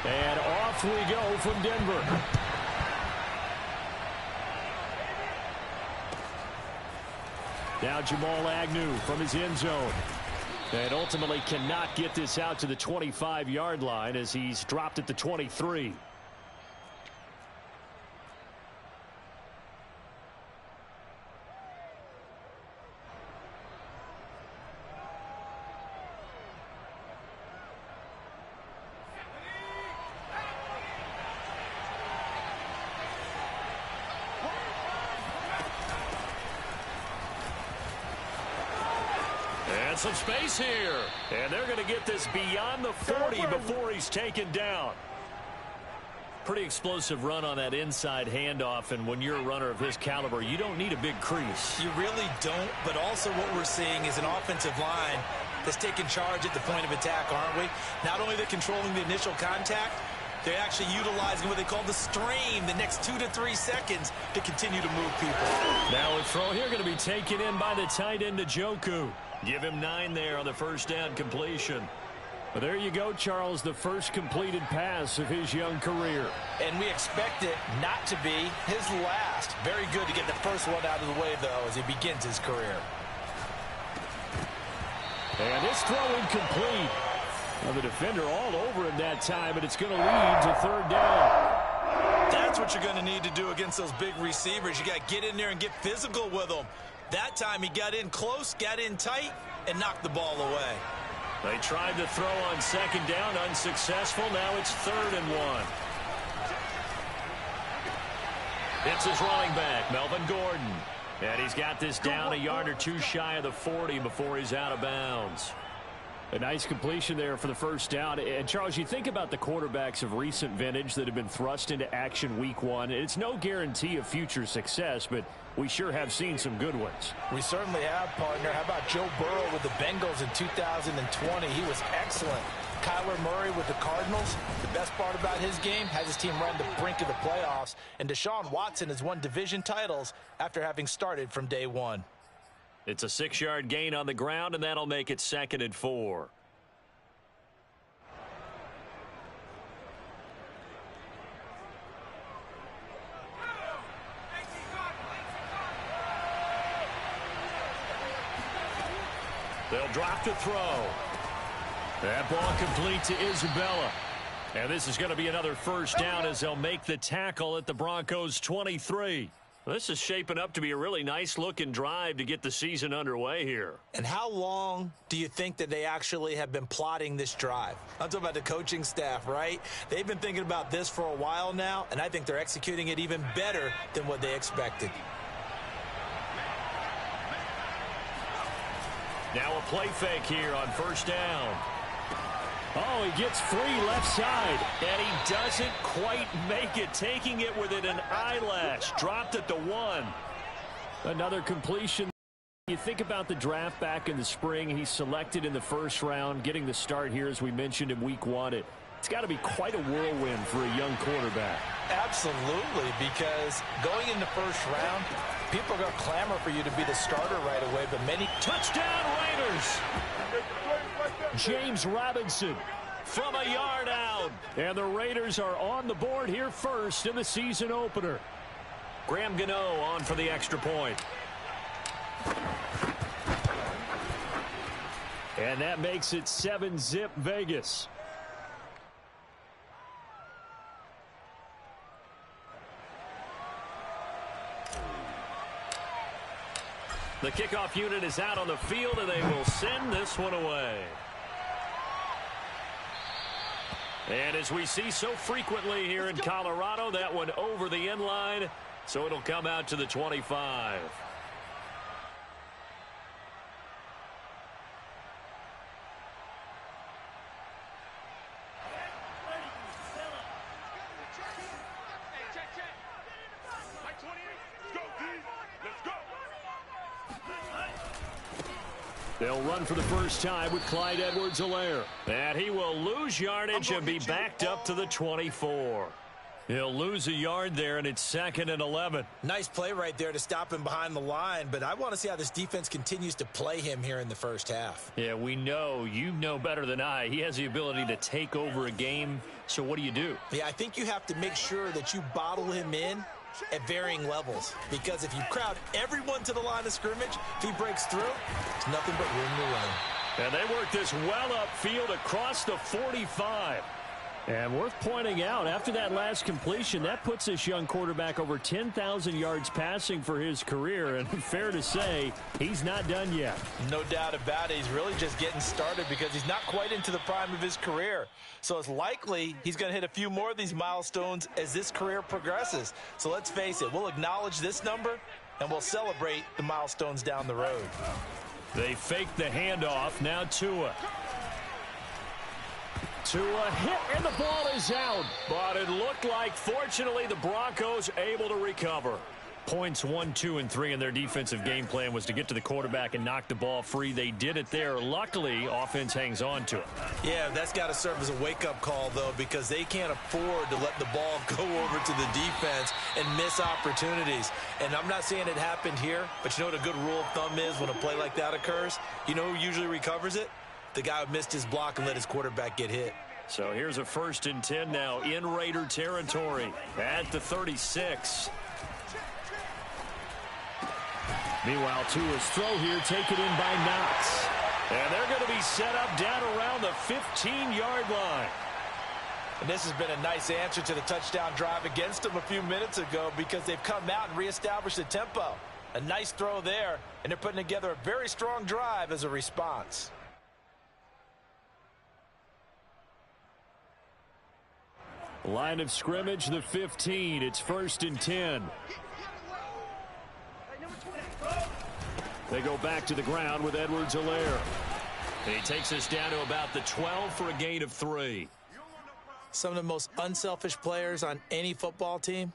And off we go from Denver. Now Jamal Agnew from his end zone. And ultimately cannot get this out to the 25-yard line as he's dropped at the 23. Some space here, and they're going to get this beyond the 40 before he's taken down. Pretty explosive run on that inside handoff, and when you're a runner of his caliber, you don't need a big crease. You really don't, but also what we're seeing is an offensive line that's taking charge at the point of attack, aren't we? Not only they're controlling the initial contact, they're actually utilizing what they call the strain the next 2 to 3 seconds to continue to move people. Now a throw here going to be taken in by the tight end Njoku. Give him 9 there on the first down completion. But there you go, Charles, the first completed pass of his young career. And we expect it not to be his last. Very good to get the first one out of the way, though, as he begins his career. And this throw incomplete. Now the defender all over him that time, but it's going to lead to third down. That's what you're going to need to do against those big receivers. You got to get in there and get physical with them. That time he got in close, got in tight, and knocked the ball away. They tried to throw on second down, unsuccessful. Now it's 3rd and 1. It's his running back, Melvin Gordon. And he's got this down a yard or two shy of the 40 before he's out of bounds. A nice completion there for the first down. And, Charles, you think about the quarterbacks of recent vintage that have been thrust into action week 1. It's no guarantee of future success, but we sure have seen some good ones. We certainly have, partner. How about Joe Burrow with the Bengals in 2020? He was excellent. Kyler Murray with the Cardinals. The best part about his game, has his team right on the brink of the playoffs. And Deshaun Watson has won division titles after having started from day 1. It's a 6-yard gain on the ground, and that'll make it 2nd and 4. They'll drop the throw. That ball complete to Isabella. And this is going to be another first down as they'll make the tackle at the Broncos 23. This is shaping up to be a really nice-looking drive to get the season underway here. And how long do you think that they actually have been plotting this drive? I'm talking about the coaching staff, right? They've been thinking about this for a while now, and I think they're executing it even better than what they expected. Now a play fake here on first down. Oh, he gets free left side, and he doesn't quite make it, taking it within an eyelash. Dropped at the 1. Another completion. You think about the draft back in the spring. He's selected in the first round, getting the start here, as we mentioned, in week 1. It's got to be quite a whirlwind for a young quarterback. Absolutely, because going in the first round, people are going to clamor for you to be the starter right away, but many... Touchdown Raiders! James Robinson from a yard out. And the Raiders are on the board here first in the season opener. Graham Gano on for the extra point. And that makes it 7-zip Vegas. The kickoff unit is out on the field, and they will send this one away. And as we see so frequently here in Colorado, that one over the end line, so it'll come out to the 25. They'll run for the first time with Clyde Edwards-Helaire. And he will lose yardage and be backed up to the 24. He'll lose a yard there, and it's 2nd and 11. Nice play right there to stop him behind the line, but I want to see how this defense continues to play him here in the first half. Yeah, we know. You know better than I. He has the ability to take over a game, so what do you do? Yeah, I think you have to make sure that you bottle him in at varying levels, because if you crowd everyone to the line of scrimmage, if he breaks through, it's nothing but room to run. And they work this well upfield across the 45. And worth pointing out, after that last completion, that puts this young quarterback over 10,000 yards passing for his career. And fair to say, he's not done yet. No doubt about it. He's really just getting started because he's not quite into the prime of his career. So it's likely he's going to hit a few more of these milestones as this career progresses. So let's face it, we'll acknowledge this number and we'll celebrate the milestones down the road. They fake the handoff. Now Tua. Tua hit, and the ball is out. But it looked like, fortunately, the Broncos able to recover. Points 1, 2, and 3 in their defensive game plan was to get to the quarterback and knock the ball free. They did it there. Luckily, offense hangs on to it. Yeah, that's got to serve as a wake-up call, though, because they can't afford to let the ball go over to the defense and miss opportunities. And I'm not saying it happened here, but you know what a good rule of thumb is when a play like that occurs? You know who usually recovers it? The guy who missed his block and let his quarterback get hit. So here's a 1st and 10 now in Raider territory at the 36. Meanwhile, Tua's throw here taken in by Knox. And they're going to be set up down around the 15-yard line. And this has been a nice answer to the touchdown drive against them a few minutes ago because they've come out and reestablished the tempo. A nice throw there, and they're putting together a very strong drive as a response. Line of scrimmage, the 15. It's 1st and 10. They go back to the ground with Edwards-Helaire. He takes us down to about the 12 for a gain of 3. Some of the most unselfish players on any football team,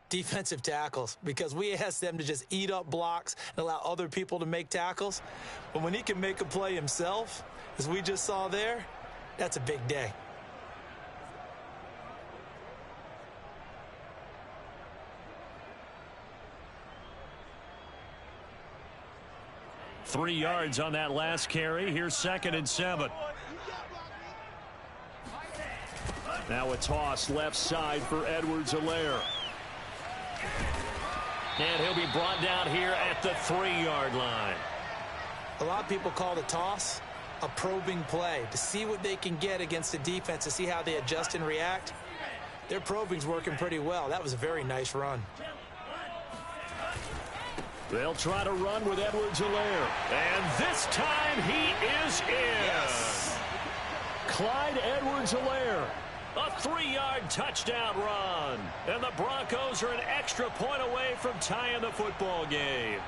defensive tackles, because we ask them to just eat up blocks and allow other people to make tackles. But when he can make a play himself, as we just saw there, that's a big day. Three yards on that last carry. Here's 2nd and 7. Now a toss left side for Edwards-Helaire. And he'll be brought down here at the 3-yard line. A lot of people call the toss a probing play to see what they can get against the defense, to see how they adjust and react. Their probing's working pretty well. That was a very nice run. They'll try to run with Edwards-Helaire. And this time he is in. Yes. Clyde Edwards-Helaire. A 3-yard touchdown run. And the Broncos are an extra point away from tying the football game.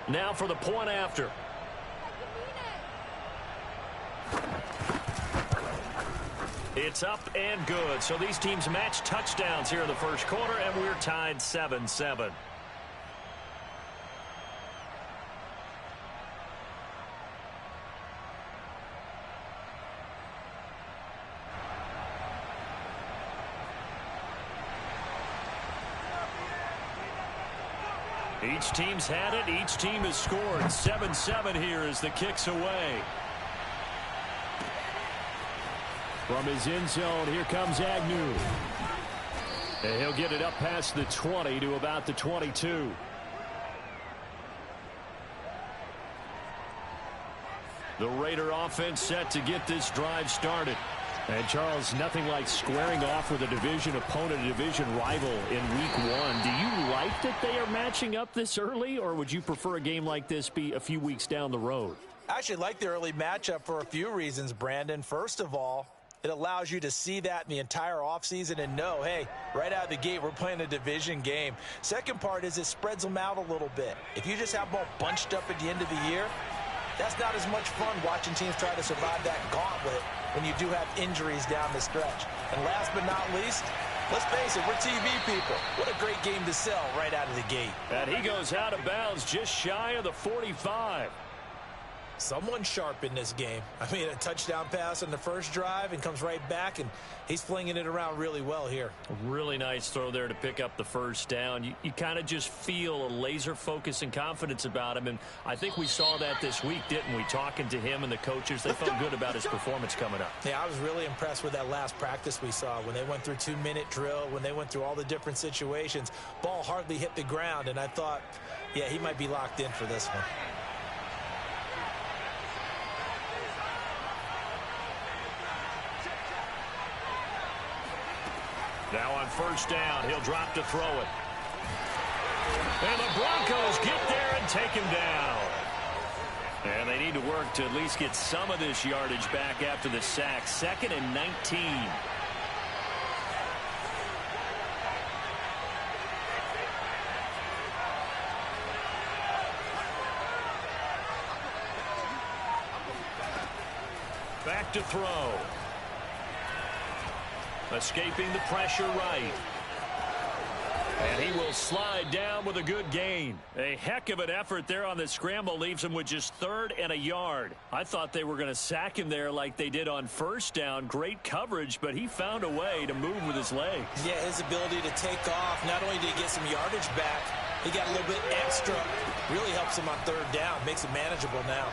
Now for the point after. It's up and good. So these teams match touchdowns here in the first quarter, and we're tied 7-7. Each team's had it. Each team has scored. 7-7 here as the kick's away. From his end zone, here comes Agnew. And he'll get it up past the 20 to about the 22. The Raider offense set to get this drive started. And, Charles, nothing like squaring off with a division opponent, a division rival in week 1. Do you like that they are matching up this early, or would you prefer a game like this be a few weeks down the road? I actually like the early matchup for a few reasons, Brandon. First of all, it allows you to see that in the entire offseason and know, hey, right out of the gate, we're playing a division game. Second part is it spreads them out a little bit. If you just have them all bunched up at the end of the year, that's not as much fun watching teams try to survive that gauntlet when you do have injuries down the stretch. And last but not least, Let's face it, we're TV people. What a great game to sell right out of the gate. And he goes out of bounds just shy of the 45. Someone sharp in this game. I mean, a touchdown pass on the first drive and comes right back, and he's flinging it around really well here. A really nice throw there to pick up the first down. You kind of just feel a laser focus and confidence about him, and I think we saw that this week, didn't we? Talking to him and the coaches, they felt good about his performance coming up. Yeah, I was really impressed with that last practice we saw when they went through 2-minute drill, when they went through all the different situations. Ball hardly hit the ground, and I thought, yeah, he might be locked in for this one. Now on first down, he'll drop to throw it. And the Broncos get there and take him down. And they need to work to at least get some of this yardage back after the sack. 2nd and 19. Back to throw. Escaping the pressure right. And he will slide down with a good gain. A heck of an effort there on the scramble leaves him with just 3rd and a yard. I thought they were going to sack him there like they did on first down. Great coverage, but he found a way to move with his legs. Yeah, his ability to take off, not only did he get some yardage back, he got a little bit extra. Really helps him on 3rd down, makes it manageable now.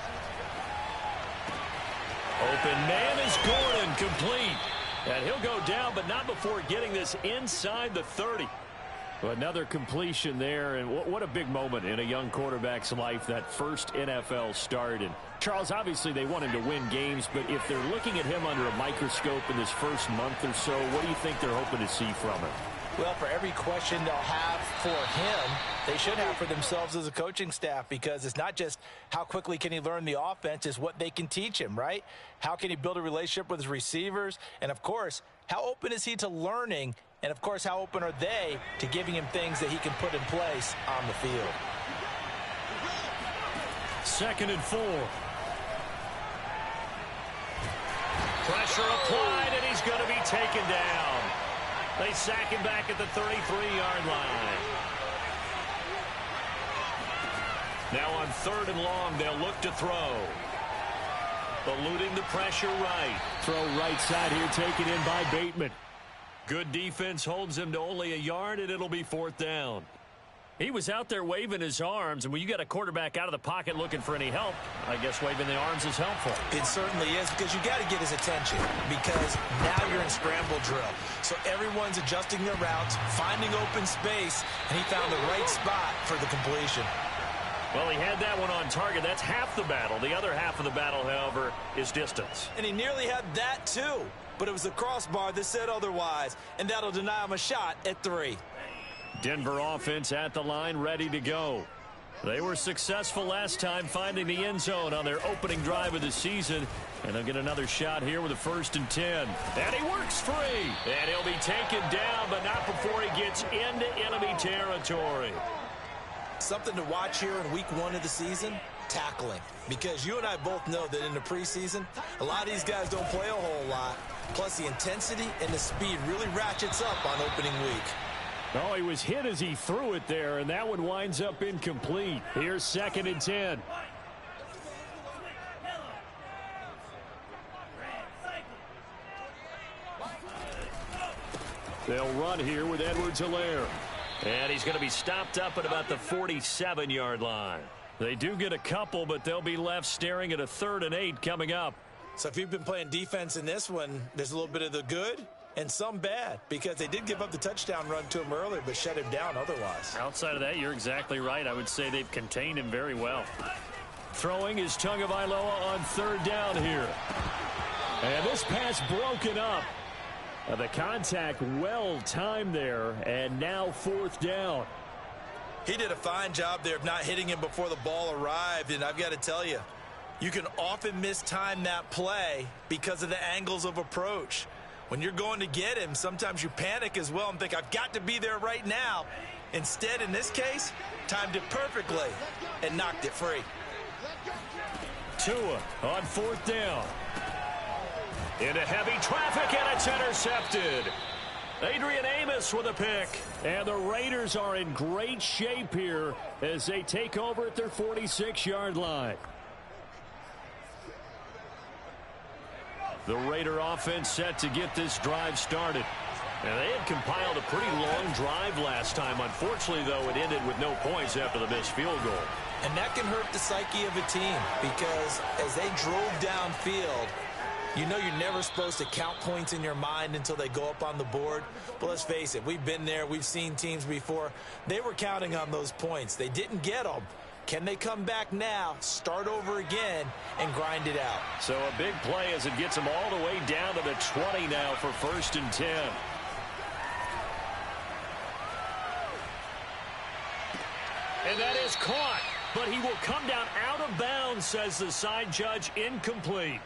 Open man is Gordon, complete. And he'll go down, but not before getting this inside the 30. Another completion there, and what a big moment in a young quarterback's life, that first NFL start. And Charles, obviously they want him to win games, but if they're looking at him under a microscope in this first month or so, what do you think they're hoping to see from him? Well, for every question they'll have for him, they should have for themselves as a coaching staff, because it's not just how quickly can he learn the offense, it's what they can teach him, right? How can he build a relationship with his receivers? And, of course, how open is he to learning? And, of course, how open are they to giving him things that he can put in place on the field? 2nd and 4. Pressure applied, and he's going to be taken down. They sack him back at the 33-yard line. Now on 3rd and long, they'll look to throw. Eluding the pressure right. Throw right side here, taken in by Bateman. Good defense holds him to only a yard, and it'll be 4th down. He was out there waving his arms, and when you got a quarterback out of the pocket looking for any help, I guess waving the arms is helpful. It certainly is, because you got to get his attention, because now you're in scramble drill. So everyone's adjusting their routes, finding open space, and he found the right spot for the completion. Well, he had that one on target. That's half the battle. The other half of the battle, however, is distance. And he nearly had that too, but it was the crossbar that said otherwise, and that'll deny him a shot at 3. Denver offense at the line, ready to go. They were successful last time finding the end zone on their opening drive of the season, and they'll get another shot here with a 1st and 10. And he works free, and he'll be taken down, but not before he gets into enemy territory. Something to watch here in week 1 of the season, tackling. Because you and I both know that in the preseason, a lot of these guys don't play a whole lot. Plus the intensity and the speed really ratchets up on opening week. Oh, he was hit as he threw it there, and that one winds up incomplete. Here's 2nd and 10. They'll run here with Edwards-Helaire. And he's going to be stopped up at about the 47-yard line. They do get a couple, but they'll be left staring at a 3rd and 8 coming up. So if you've been playing defense in this one, there's a little bit of the good and some bad, because they did give up the touchdown run to him earlier, but shut him down otherwise. Outside of that, you're exactly right. I would say they've contained him very well. Throwing is Tagovailoa on 3rd down here. And this pass broken up. The contact well timed there, and now 4th down. He did a fine job there of not hitting him before the ball arrived, and I've got to tell you, you can often mistime that play because of the angles of approach. When you're going to get him, sometimes you panic as well and think, I've got to be there right now. Instead, in this case, timed it perfectly and knocked it free. Tua on 4th down. Into heavy traffic, and it's intercepted. Adrian Amos with a pick. And the Raiders are in great shape here as they take over at their 46-yard line. The Raider offense set to get this drive started. And they had compiled a pretty long drive last time. Unfortunately, though, it ended with no points after the missed field goal. And that can hurt the psyche of a team because as they drove downfield, you know you're never supposed to count points in your mind until they go up on the board. But let's face it, we've been there. We've seen teams before. They were counting on those points. They didn't get them. Can they come back now, start over again, and grind it out? So a big play as it gets them all the way down to the 20 now for 1st and 10. And that is caught, but he will come down out of bounds, says the side judge, incomplete.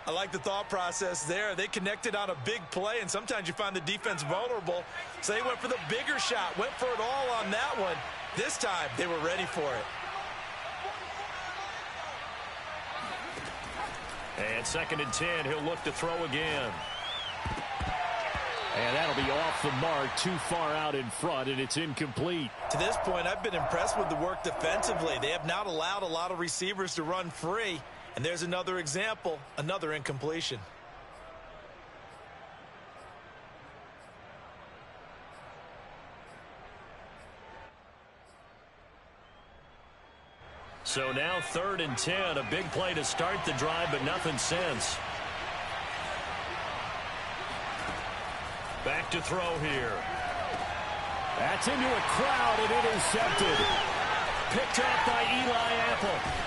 I like the thought process there. They connected on a big play, and sometimes you find the defense vulnerable. So they went for the bigger shot, went for it all on that one. This time, they were ready for it. And 2nd and 10, he'll look to throw again. And that'll be off the mark, too far out in front, and it's incomplete. To this point, I've been impressed with the work defensively. They have not allowed a lot of receivers to run free. And there's another example, another incompletion. So now 3rd and 10, a big play to start the drive, but nothing since. Back to throw here. That's into a crowd and intercepted. Picked off by Eli Apple.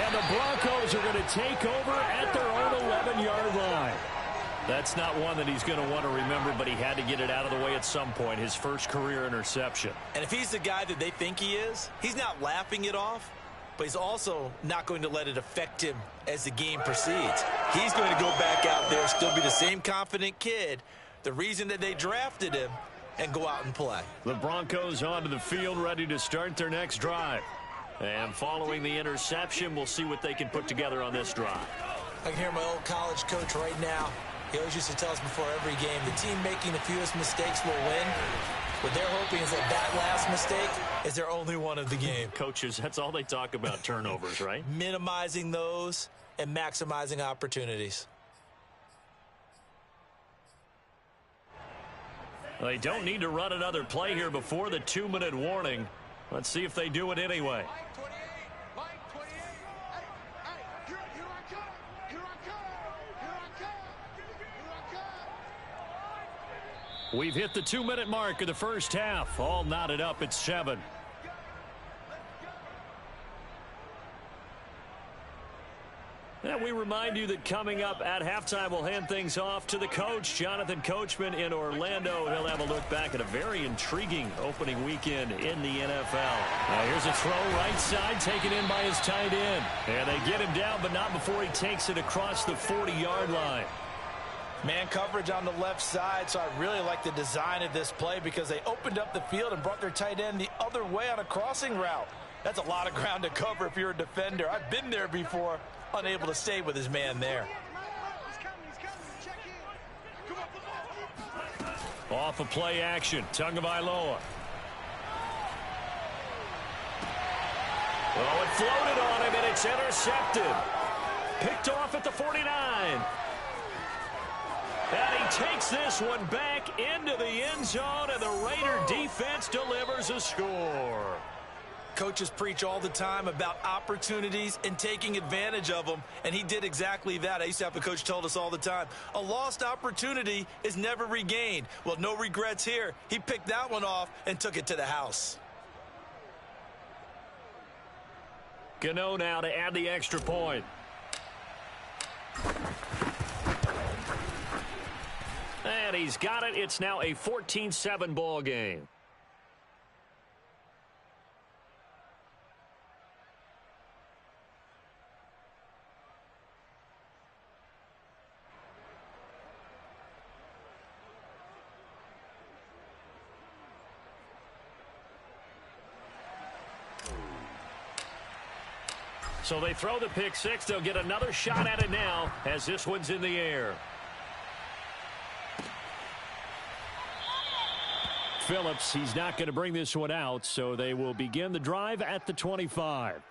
And the Broncos are going to take over at their own 11-yard line. That's not one that he's going to want to remember, but he had to get it out of the way at some point, his first career interception. And if he's the guy that they think he is, he's not laughing it off, but he's also not going to let it affect him as the game proceeds. He's going to go back out there, still be the same confident kid, the reason that they drafted him, and go out and play. The Broncos onto the field, ready to start their next drive. And following the interception, we'll see what they can put together on this drive. I can hear my old college coach right now. He always used to tell us before every game, the team making the fewest mistakes will win. What they're hoping is that last mistake is their only one of the game. Coaches, that's all they talk about, turnovers, right? Minimizing those and maximizing opportunities. They don't need to run another play here before the 2-minute warning. Let's see if they do it anyway. We've hit the 2-minute mark of the first half. All knotted up at 7. And we remind you that coming up at halftime, we'll hand things off to the coach, Jonathan Coachman in Orlando. He'll have a look back at a very intriguing opening weekend in the NFL. Now here's a throw right side taken in by his tight end. And they get him down, but not before he takes it across the 40-yard line. Man coverage on the left side, so I really like the design of this play because they opened up the field and brought their tight end the other way on a crossing route. That's a lot of ground to cover if you're a defender. I've been there before, unable to stay with his man there. Off of play action, Tagovailoa. Oh, it floated on him, and it's intercepted. Picked off at the 49. And he takes this one back into the end zone, and the Raider defense delivers a score. Coaches preach all the time about opportunities and taking advantage of them, and he did exactly that. I used to have a coach told us all the time, a lost opportunity is never regained. Well, no regrets here. He picked that one off and took it to the house. Gano now to add the extra point. And he's got it. It's now a 14-7 ball game. So they throw the pick six. They'll get another shot at it now as this one's in the air. Phillips, he's not going to bring this one out, so they will begin the drive at the 25.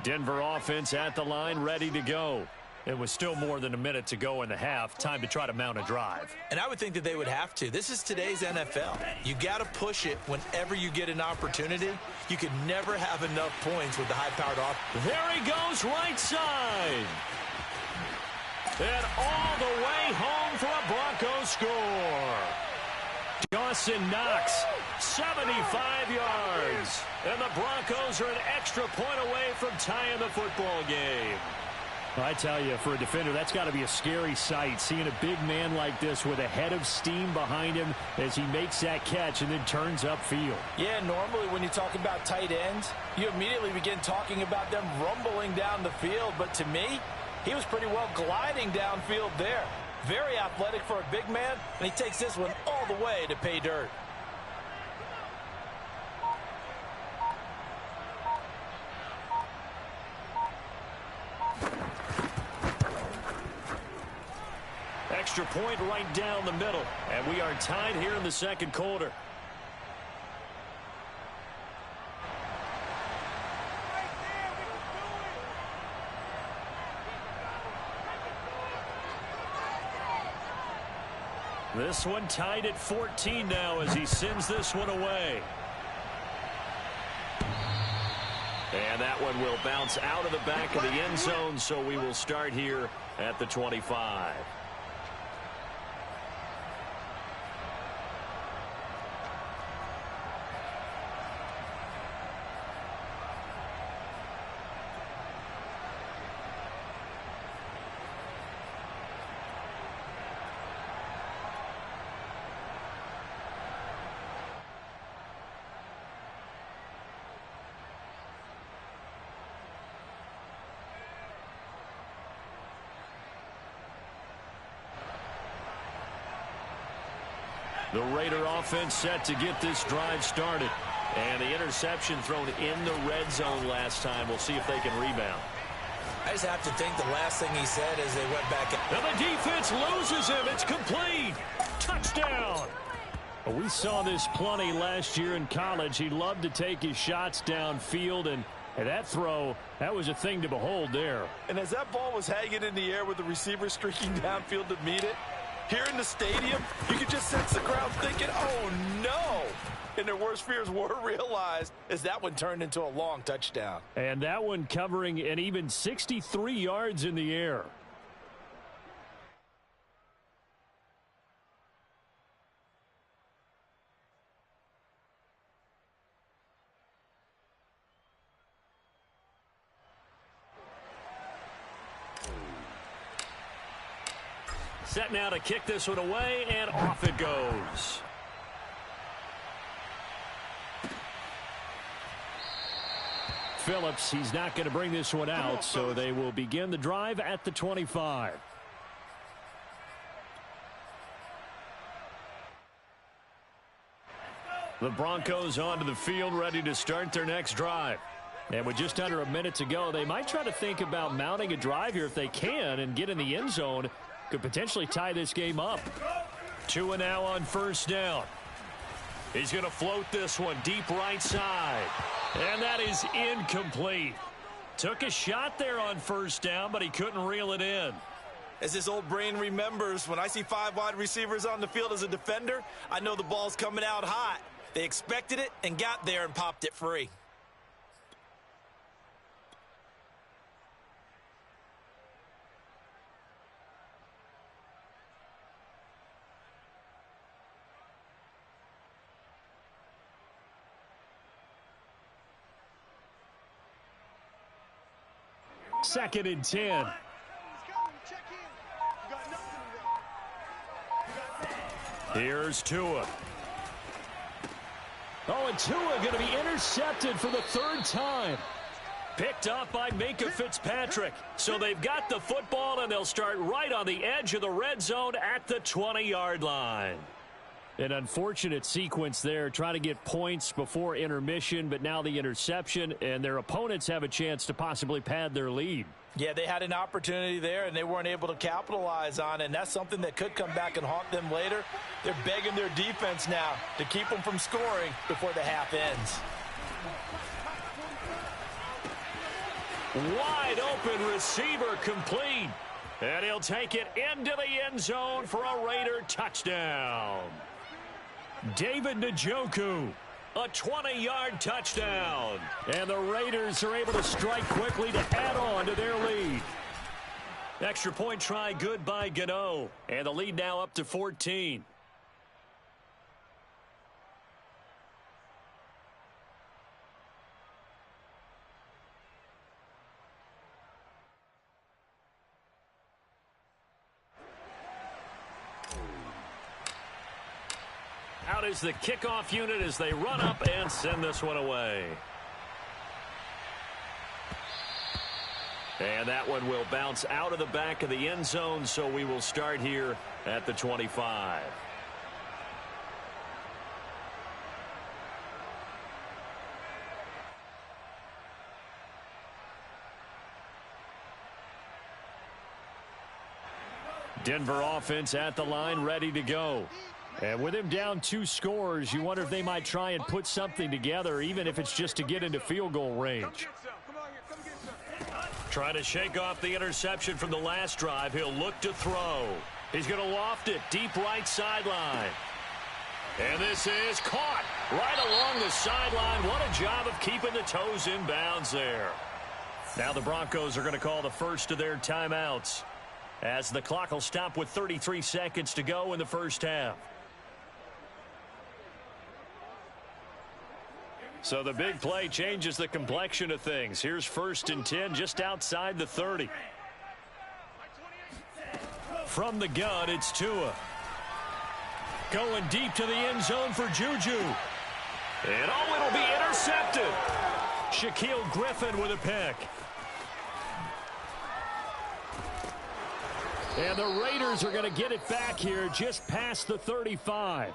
Denver offense at the line, ready to go. It was still more than a minute to go in the half. Time to try to mount a drive. And I would think that they would have to. This is today's NFL. You got to push it whenever you get an opportunity. You can never have enough points with the high-powered offense. There he goes, right side. And all the way home for a Broncos score. Dawson Knox, 75 yards. And the Broncos are an extra point away from tying the football game. I tell you, for a defender, that's got to be a scary sight, seeing a big man like this with a head of steam behind him as he makes that catch and then turns upfield. Yeah, normally when you talk about tight ends, you immediately begin talking about them rumbling down the field. But to me, he was pretty well gliding downfield there. Very athletic for a big man, and he takes this one all the way to pay dirt. Extra point right down the middle. And we are tied here in the second quarter. This one tied at 14 now as he sends this one away. And that one will bounce out of the back of the end zone, so we will start here at the 25. The Raider offense set to get this drive started. And the interception thrown in the red zone last time. We'll see if they can rebound. I just have to think the last thing he said as they went back. And the defense loses him. It's complete. Touchdown. We saw this plenty last year in college. He loved to take his shots downfield, and that throw, that was a thing to behold there. And as that ball was hanging in the air with the receiver streaking downfield to meet it, here in the stadium, you could just sense the crowd thinking, oh, no. And their worst fears were realized as that one turned into a long touchdown. And that one covering an even 63 yards in the air. Set now to kick this one away, and off it goes. Phillips, he's not going to bring this one out, so they will begin the drive at the 25. The Broncos onto the field, ready to start their next drive. And with just under a minute to go, they might try to think about mounting a drive here if they can and get in the end zone. Could potentially tie this game up. 2 now on first down. He's going to float this one deep right side. And that is incomplete. Took a shot there on first down, but he couldn't reel it in. As his old brain remembers, when I see 5 wide receivers on the field as a defender, I know the ball's coming out hot. They expected it and got there and popped it free. Second and 10. Here's Tua. Oh, and Tua going to be intercepted for the 3rd time. Picked up by Minkah Fitzpatrick. So they've got the football, and they'll start right on the edge of the red zone at the 20-yard line. An unfortunate sequence there, trying to get points before intermission, but now the interception, and their opponents have a chance to possibly pad their lead. Yeah, they had an opportunity there, and they weren't able to capitalize on it, and that's something that could come back and haunt them later. They're begging their defense now to keep them from scoring before the half ends. Wide open receiver complete. And he'll take it into the end zone for a Raider touchdown. David Njoku, a 20-yard touchdown. And the Raiders are able to strike quickly to add on to their lead. Extra point try good by Gano. And the lead now up to 14. Out is the kickoff unit as they run up and send this one away. And that one will bounce out of the back of the end zone, so we will start here at the 25. Denver offense at the line, ready to go. And with him down 2 scores, you wonder if they might try and put something together, even if it's just to get into field goal range. Trying to shake off the interception from the last drive. He'll look to throw. He's going to loft it deep right sideline. And this is caught right along the sideline. What a job of keeping the toes in bounds there. Now the Broncos are going to call the first of their timeouts, as the clock will stop with 33 seconds to go in the first half. So the big play changes the complexion of things. Here's 1st and 10 just outside the 30. From the gun, it's Tua. Going deep to the end zone for Juju. And it'll be intercepted. Shaquille Griffin with a pick. And the Raiders are going to get it back here just past the 35.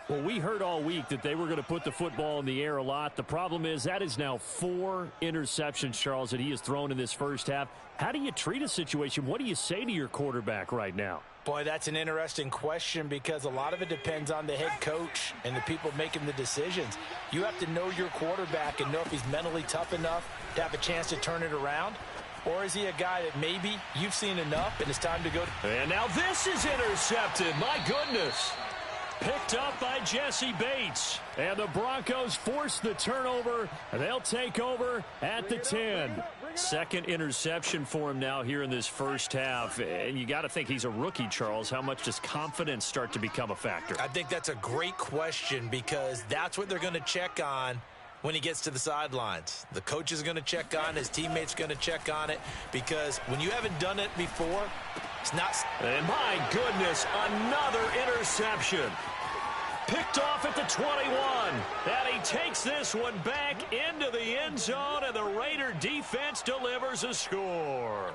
Well, we heard all week that they were going to put the football in the air a lot. The problem is that is now 4 interceptions, Charles, that he has thrown in this first half. How do you treat a situation? What do you say to your quarterback right now? Boy, that's an interesting question, because a lot of it depends on the head coach and the people making the decisions. You have to know your quarterback and know if he's mentally tough enough to have a chance to turn it around. Or is he a guy that maybe you've seen enough and it's time to go? And now this is intercepted. My goodness. Picked up by Jesse Bates. And the Broncos force the turnover. They'll take over at the 10. Second interception for him now here in this first half. And you got to think he's a rookie, Charles. How much does confidence start to become a factor? I think that's a great question, because that's what they're going to check on when he gets to the sidelines. The coach is going to check on, his teammates going to check on it, because when you haven't done it before, it's not. And my goodness, another interception. Picked off at the 21. And he takes this one back into the end zone, and the Raider defense delivers a score.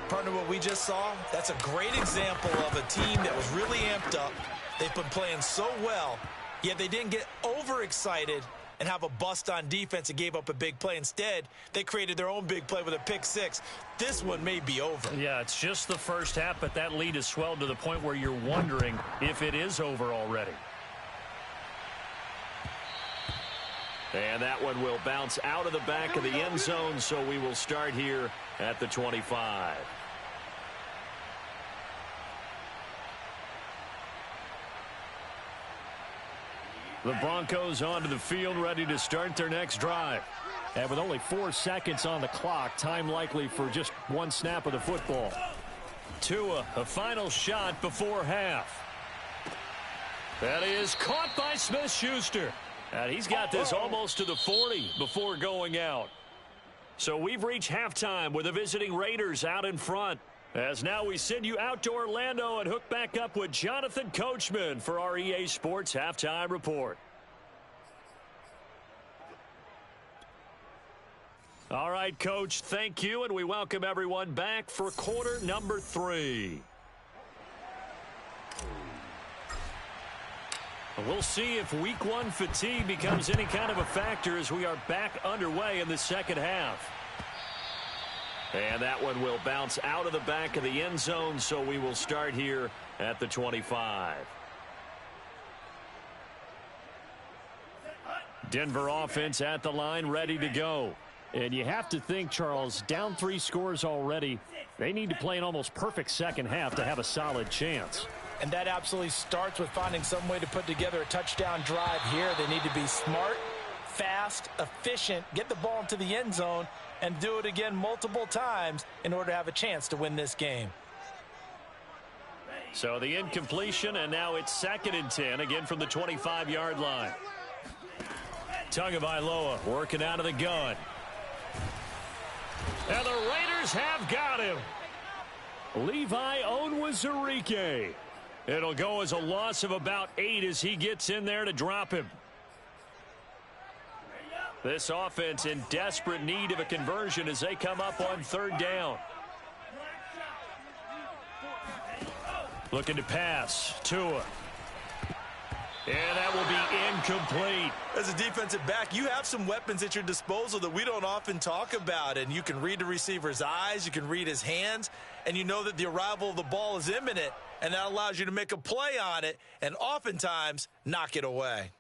Partner, what we just saw, that's a great example of a team that was really amped up. They've been playing so well, yet they didn't get overexcited and have a bust on defense and gave up a big play. Instead, they created their own big play with a pick 6. This one may be over. Yeah, it's just the first half, but that lead has swelled to the point where you're wondering if it is over already. And that one will bounce out of the back of the end zone, so we will start here at the 25. The Broncos onto the field, ready to start their next drive. And with only 4 seconds on the clock, time likely for just one snap of the football. Tua, a final shot before half. That is caught by Smith-Schuster. And he's got this almost to the 40 before going out. So we've reached halftime with the visiting Raiders out in front. As now we send you out to Orlando and hook back up with Jonathan Coachman for our EA Sports Halftime Report. All right, Coach, thank you, and we welcome everyone back for quarter number 3. We'll see if week one fatigue becomes any kind of a factor as we are back underway in the second half. And that one will bounce out of the back of the end zone, so we will start here at the 25. Denver offense at the line, ready to go. And you have to think, Charles, down 3 scores already. They need to play an almost perfect second half to have a solid chance. And that absolutely starts with finding some way to put together a touchdown drive here. They need to be smart, fast, efficient, get the ball into the end zone, and do it again multiple times in order to have a chance to win this game. So the incompletion, and now it's 2nd and 10, again from the 25-yard line. Tagovailoa working out of the gun. And the Raiders have got him. Levi Onwuzurike. It'll go as a loss of about 8 as he gets in there to drop him. This offense in desperate need of a conversion as they come up on 3rd down. Looking to pass. Tua. And that will be incomplete. As a defensive back, you have some weapons at your disposal that we don't often talk about. And you can read the receiver's eyes, you can read his hands, and you know that the arrival of the ball is imminent. And that allows you to make a play on it and oftentimes knock it away.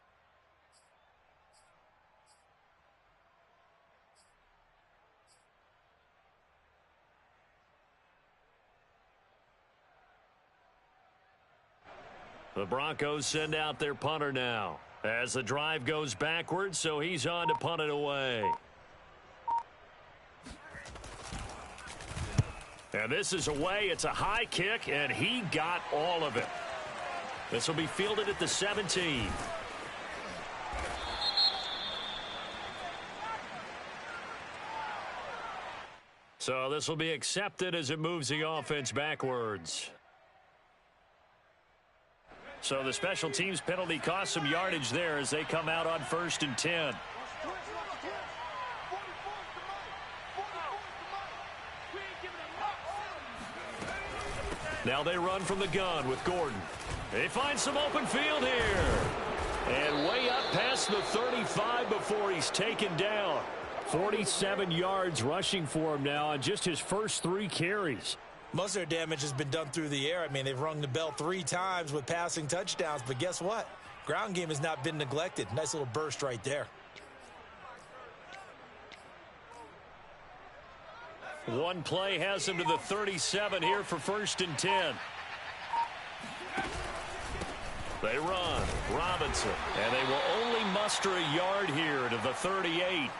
The Broncos send out their punter now as the drive goes backwards, so he's on to punt it away. And this is away. It's a high kick, and he got all of it. This will be fielded at the 17. So this will be accepted as it moves the offense backwards. So the special teams penalty cost some yardage there as they come out on 1st and 10. Now they run from the gun with Gordon. They find some open field here. And way up past the 35 before he's taken down. 47 yards rushing for him now on just his first 3 carries. Most of their damage has been done through the air. I mean, they've rung the bell 3 times with passing touchdowns, but guess what? Ground game has not been neglected. Nice little burst right there. One play has him to the 37 here for 1st and 10. They run. Robinson. And they will only muster a yard here to the 38.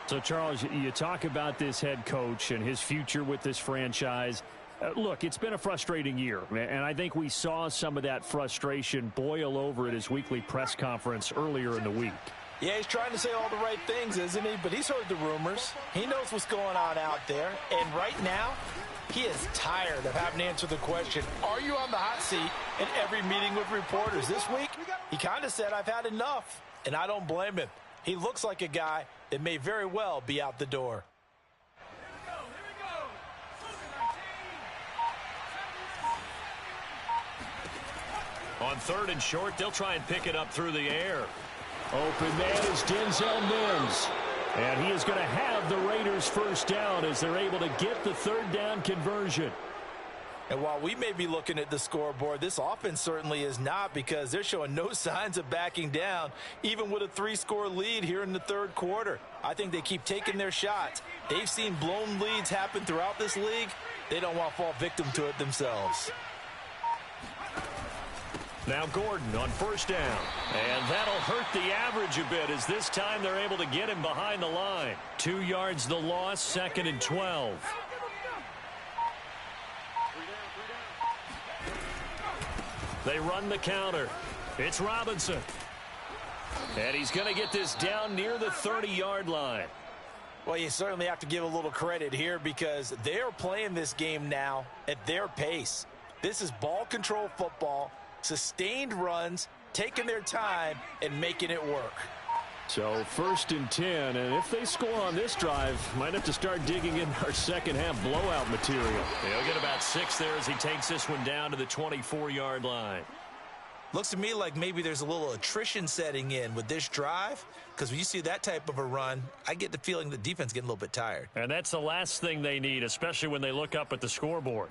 So, Charles, you talk about this head coach and his future with this franchise. Look, it's been a frustrating year, and I think we saw some of that frustration boil over at his weekly press conference earlier in the week. Yeah, he's trying to say all the right things, isn't he? But he's heard the rumors. He knows what's going on out there. And right now, he is tired of having to answer the question, are you on the hot seat in every meeting with reporters? This week, he kind of said, I've had enough. And I don't blame him. He looks like a guy that may very well be out the door. On 3rd and short, they'll try and pick it up through the air. Open man is Denzel Mims. And he is going to have the Raiders first down as they're able to get the 3rd down conversion. And while we may be looking at the scoreboard, this offense certainly is not, because they're showing no signs of backing down, even with a 3-score lead here in the 3rd quarter. I think they keep taking their shots. They've seen blown leads happen throughout this league. They don't want to fall victim to it themselves. Now Gordon on 1st down. And that'll hurt the average a bit as this time they're able to get him behind the line. 2 yards the loss, 2nd and 12. They run the counter. It's Robinson. And he's going to get this down near the 30-yard line. Well, you certainly have to give a little credit here, because they are playing this game now at their pace. This is ball control football. Sustained runs, taking their time, and making it work. So 1st and 10, and if they score on this drive, might have to start digging in our second half blowout material. He'll get about 6 there as he takes this one down to the 24-yard line. Looks to me like maybe there's a little attrition setting in with this drive, because when you see that type of a run, I get the feeling the defense getting a little bit tired. And that's the last thing they need, especially when they look up at the scoreboard.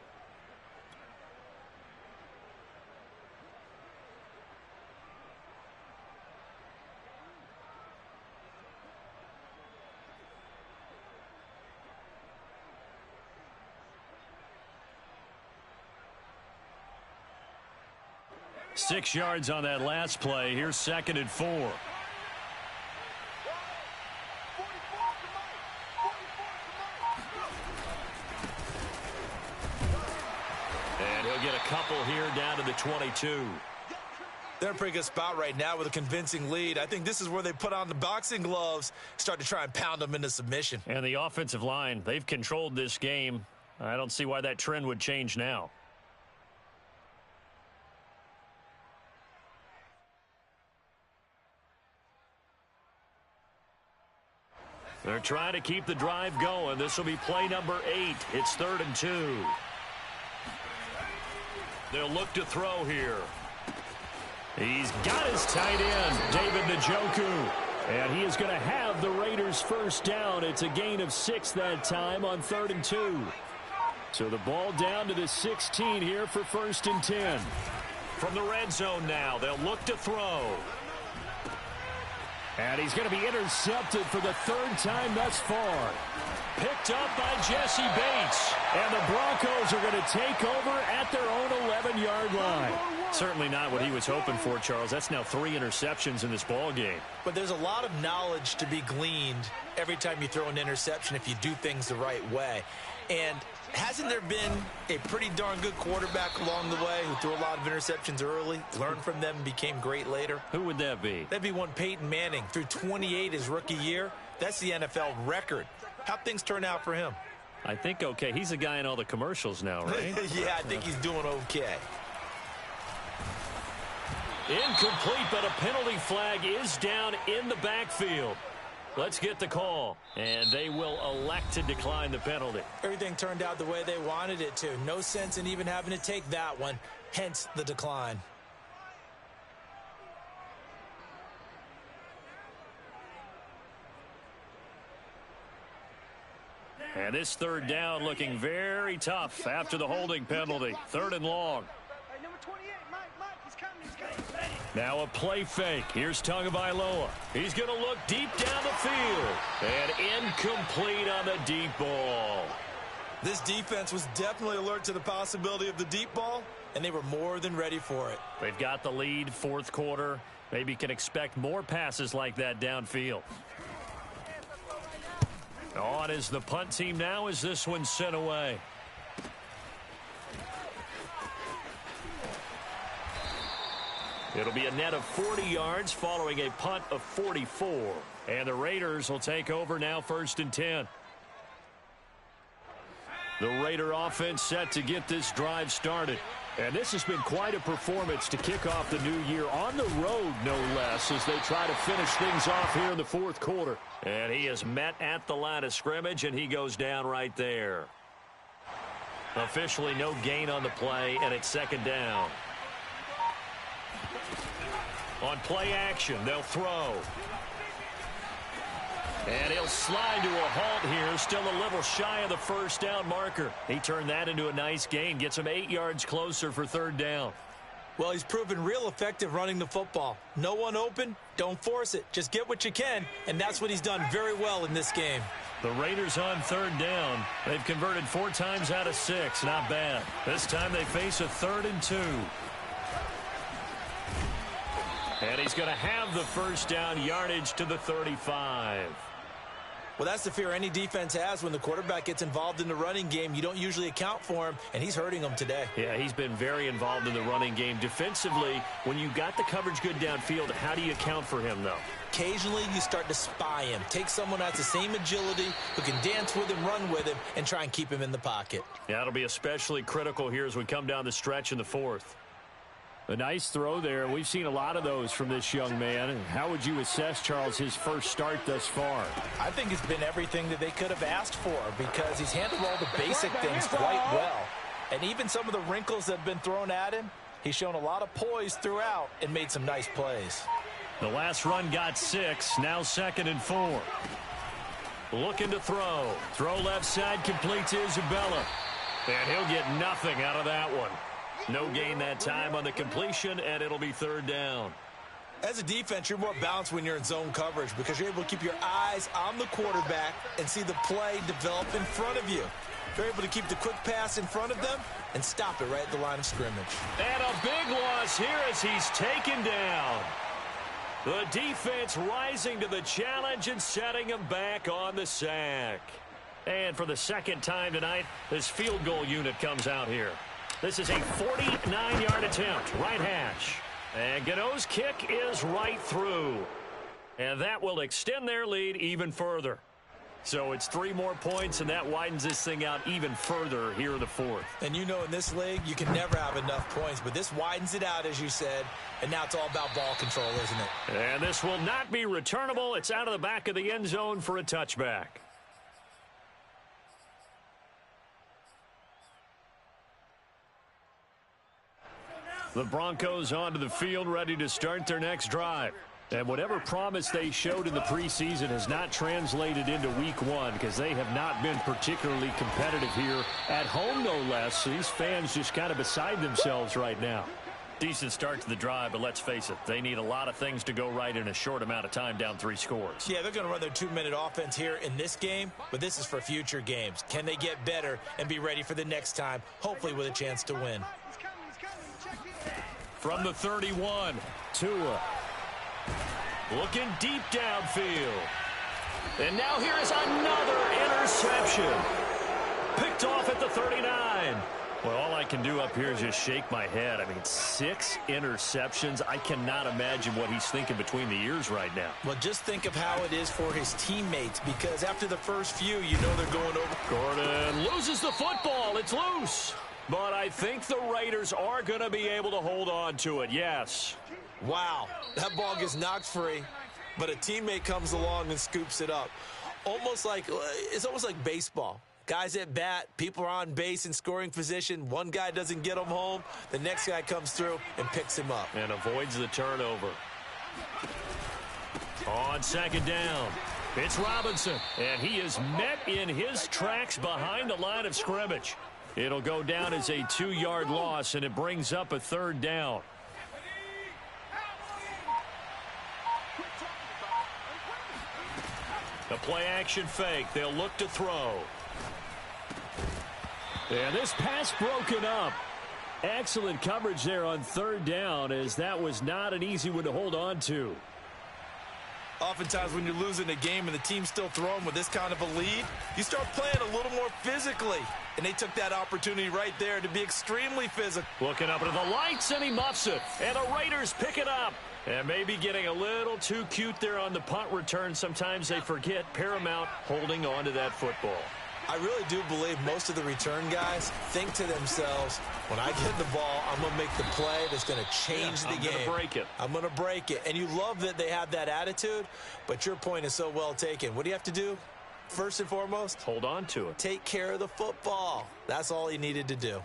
Six yards on that last play. Here's 2nd and 4. And he'll get a couple here down to the 22. They're in a pretty good spot right now with a convincing lead. I think this is where they put on the boxing gloves, start to try and pound them into submission. And the offensive line, they've controlled this game. I don't see why that trend would change now. They're trying to keep the drive going. This will be play number 8. It's 3rd and 2. They'll look to throw here. He's got his tight end, David Njoku. And he is going to have the Raiders first down. It's a gain of 6 that time on 3rd and 2. So the ball down to the 16 here for 1st and 10. From the red zone now, they'll look to throw. And he's going to be intercepted for the 3rd time thus far. Picked up by Jesse Bates. And the Broncos are going to take over at their own 11-yard line. Certainly not what he was hoping for, Charles. That's now 3 interceptions in this ball game. But there's a lot of knowledge to be gleaned every time you throw an interception if you do things the right way. And hasn't there been a pretty darn good quarterback along the way who threw a lot of interceptions early, learned from them, and became great later? Who would that be? That'd be one Peyton Manning. Threw 28 his rookie year. That's the NFL record. How'd things turn out for him? I think okay. He's a guy in all the commercials now, right? Yeah, I think he's doing okay. Incomplete, but a penalty flag is down in the backfield. Let's get the call. And they will elect to decline the penalty. Everything turned out the way they wanted it to. No sense in even having to take that one, hence the decline. And this 3rd down looking very tough after the holding penalty. 3rd and long. Now a play fake. Here's Tagovailoa. He's going to look deep down the field. And incomplete on the deep ball. This defense was definitely alert to the possibility of the deep ball, and they were more than ready for it. They've got the lead, 4th quarter. Maybe can expect more passes like that downfield. On is the punt team now as this one's sent away. It'll be a net of 40 yards following a punt of 44. And the Raiders will take over now 1st and 10. The Raider offense set to get this drive started. And this has been quite a performance to kick off the new year on the road, no less, as they try to finish things off here in the 4th quarter. And he is met at the line of scrimmage, and he goes down right there. Officially no gain on the play, and it's 2nd down. On play action, they'll throw. And he'll slide to a halt here, still a little shy of the 1st down marker. He turned that into a nice gain, gets him 8 yards closer for 3rd down. Well, he's proven real effective running the football. No one open, don't force it. Just get what you can, and that's what he's done very well in this game. The Raiders on 3rd down. They've converted 4 times out of 6. Not bad. This time they face a 3rd and 2. And he's going to have the 1st down yardage to the 35. Well, that's the fear any defense has when the quarterback gets involved in the running game. You don't usually account for him, and he's hurting them today. Yeah, he's been very involved in the running game. Defensively, when you got the coverage good downfield, how do you account for him, though? Occasionally, you start to spy him. Take someone who has the same agility, who can dance with him, run with him, and try and keep him in the pocket. Yeah, it'll be especially critical here as we come down the stretch in the 4th. A nice throw there. We've seen a lot of those from this young man. How would you assess, Charles, his first start thus far? I think it's been everything that they could have asked for because he's handled all the basic things quite well. And even some of the wrinkles that have been thrown at him, He's shown a lot of poise throughout and made some nice plays. The last run got 6, now 2nd and 4. Looking to throw. Throw left side, complete to Isabella. And he'll get nothing out of that one. No gain that time on the completion, and it'll be 3rd down. As a defense, you're more balanced when you're in zone coverage because you're able to keep your eyes on the quarterback and see the play develop in front of you. You're able to keep the quick pass in front of them and stop it right at the line of scrimmage. And a big loss here as he's taken down. The defense rising to the challenge and setting him back on the sack. And for the 2nd time tonight, this field goal unit comes out here. This is a 49-yard attempt, right hash. And Gano's kick is right through. And that will extend their lead even further. So it's 3 more points, and that widens this thing out even further here in the 4th. And you know in this league, you can never have enough points, but this widens it out, as you said, and now it's all about ball control, isn't it? And this will not be returnable. It's out of the back of the end zone for a touchback. The Broncos onto the field, ready to start their next drive. And whatever promise they showed in the preseason has not translated into week 1 because they have not been particularly competitive here at home, no less. So these fans just kind of beside themselves right now. Decent start to the drive, but let's face it, they need a lot of things to go right in a short amount of time, down 3 scores. Yeah, they're going to run their 2-minute offense here in this game, but this is for future games. Can they get better and be ready for the next time, hopefully with a chance to win? From the 31, Tua. Looking deep downfield. And now here is another interception. Picked off at the 39. Well, all I can do up here is just shake my head. I mean, 6 interceptions. I cannot imagine what he's thinking between the ears right now. Well, just think of how it is for his teammates, because after the first few, you know they're going over. Gordon loses the football. It's loose. But I think the Raiders are going to be able to hold on to it, yes. Wow, that ball gets knocked free, but a teammate comes along and scoops it up. It's almost like baseball. Guys at bat, people are on base in scoring position. One guy doesn't get him home. The next guy comes through and picks him up. And avoids the turnover. On 2nd down, it's Robinson. And he is met in his tracks behind the line of scrimmage. It'll go down as a 2-yard loss, and it brings up a 3rd down. The play-action fake. They'll look to throw. And this pass broken up. Excellent coverage there on 3rd down, as that was not an easy one to hold on to. Oftentimes when you're losing a game and the team's still throwing with this kind of a lead, you start playing a little more physically. And they took that opportunity right there to be extremely physical. Looking up into the lights, and he muffs it. And the Raiders pick it up. And maybe getting a little too cute there on the punt return. Sometimes they forget paramount holding on to that football. I really do believe most of the return guys think to themselves, when I get the ball, I'm going to make the play that's going to change the game. I'm going to break it. I'm going to break it. And you love that they have that attitude, but your point is so well taken. What do you have to do? First and foremost, hold on to it. Take care of the football. That's all he needed to do.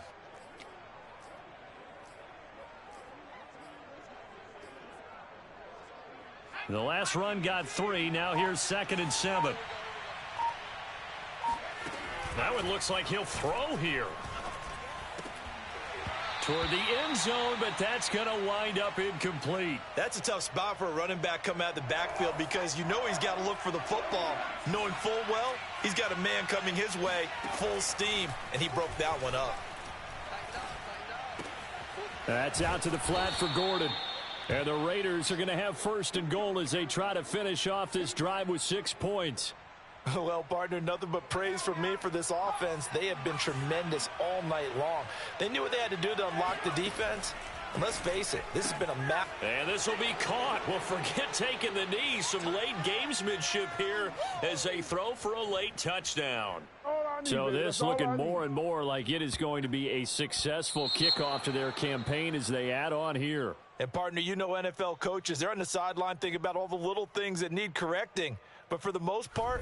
The last run got 3. Now here's 2nd and 7. That one looks like he'll throw here. Toward the end zone, but that's going to wind up incomplete. That's a tough spot for a running back coming out of the backfield because you know he's got to look for the football. Knowing full well, he's got a man coming his way, full steam, and he broke that one up. That's out to the flat for Gordon. And the Raiders are going to have 1st and goal as they try to finish off this drive with 6 points. Well, partner, nothing but praise from me for this offense. They have been tremendous all night long. They knew what they had to do to unlock the defense. And let's face it, this has been a map. And this will be caught. Well, forget taking the knee. Some late gamesmanship here as they throw for a late touchdown. So this looking more and more like it is going to be a successful kickoff to their campaign as they add on here. And, partner, you know NFL coaches, they're on the sideline thinking about all the little things that need correcting. But for the most part,